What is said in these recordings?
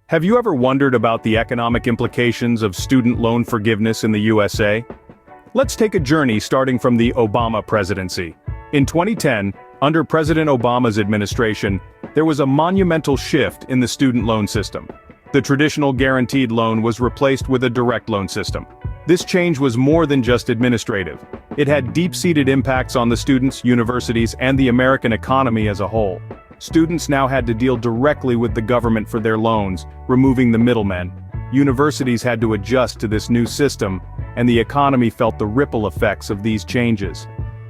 Have you ever wondered about the economic implications of student loan forgiveness in the USA? Let's take a journey starting from the Obama presidency. In 2010, under President Obama's administration, there was a monumental shift in the student loan system. The traditional guaranteed loan was replaced with a direct loan system. This change was more than just administrative. It had deep-seated impacts on the students, universities, and the American economy as a whole. Students now had to deal directly with the government for their loans, removing the middlemen. Universities had to adjust to this new system, and the economy felt the ripple effects of these changes.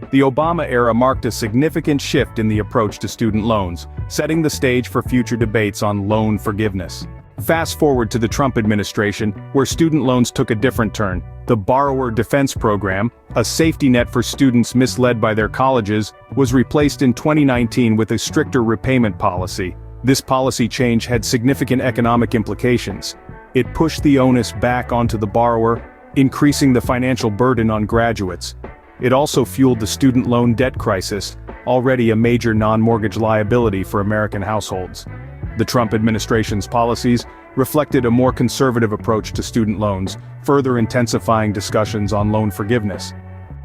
The Obama era marked a significant shift in the approach to student loans, setting the stage for future debates on loan forgiveness. Fast forward to the Trump administration, where student loans took a different turn. The Borrower Defense Program, a safety net for students misled by their colleges, was replaced in 2019 with a stricter repayment policy. This policy change had significant economic implications. It pushed the onus back onto the borrower, increasing the financial burden on graduates. It also fueled the student loan debt crisis, already a major non-mortgage liability for American households. The Trump administration's policies reflected a more conservative approach to student loans, further intensifying discussions on loan forgiveness.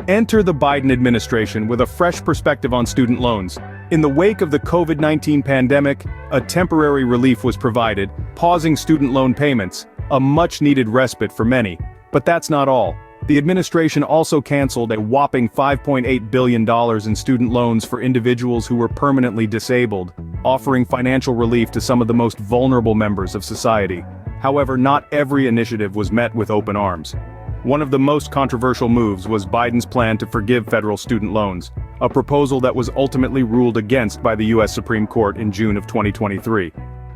Enter the Biden administration with a fresh perspective on student loans. In the wake of the COVID-19 pandemic, a temporary relief was provided, pausing student loan payments, a much-needed respite for many. But that's not all. The administration also canceled a whopping $5.8 billion in student loans for individuals who were permanently disabled, offering financial relief to some of the most vulnerable members of society. However, not every initiative was met with open arms. One of the most controversial moves was Biden's plan to forgive federal student loans, a proposal that was ultimately ruled against by the U.S. Supreme Court in June of 2023.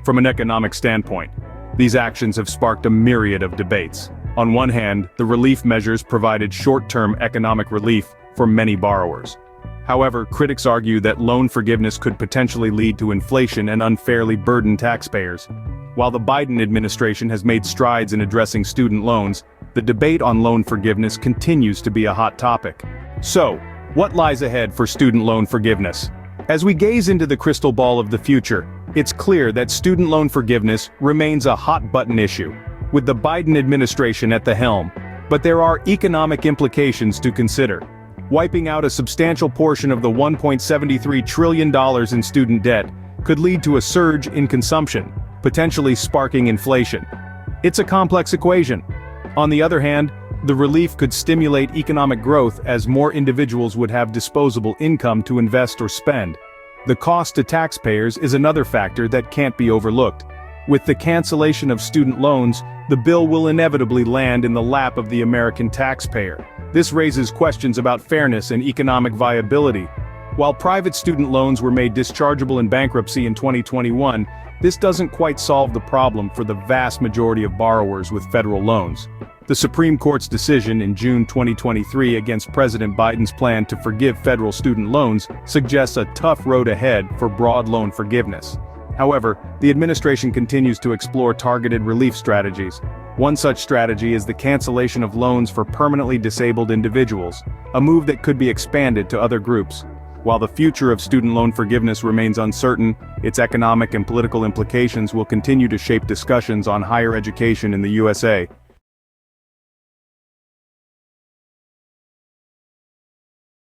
From an economic standpoint, these actions have sparked a myriad of debates. On one hand, the relief measures provided short-term economic relief for many borrowers. However, critics argue that loan forgiveness could potentially lead to inflation and unfairly burden taxpayers. While the Biden administration has made strides in addressing student loans, the debate on loan forgiveness continues to be a hot topic. So, what lies ahead for student loan forgiveness? As we gaze into the crystal ball of the future, it's clear that student loan forgiveness remains a hot-button issue, with the Biden administration at the helm. But there are economic implications to consider. Wiping out a substantial portion of the $1.73 trillion in student debt could lead to a surge in consumption, potentially sparking inflation. It's a complex equation. On the other hand, the relief could stimulate economic growth as more individuals would have disposable income to invest or spend. The cost to taxpayers is another factor that can't be overlooked. With the cancellation of student loans, the bill will inevitably land in the lap of the American taxpayer. This raises questions about fairness and economic viability. While private student loans were made dischargeable in bankruptcy in 2021, this doesn't quite solve the problem for the vast majority of borrowers with federal loans. The Supreme Court's decision in June 2023 against President Biden's plan to forgive federal student loans suggests a tough road ahead for broad loan forgiveness. However, the administration continues to explore targeted relief strategies. One such strategy is the cancellation of loans for permanently disabled individuals, a move that could be expanded to other groups. While the future of student loan forgiveness remains uncertain, its economic and political implications will continue to shape discussions on higher education in the USA.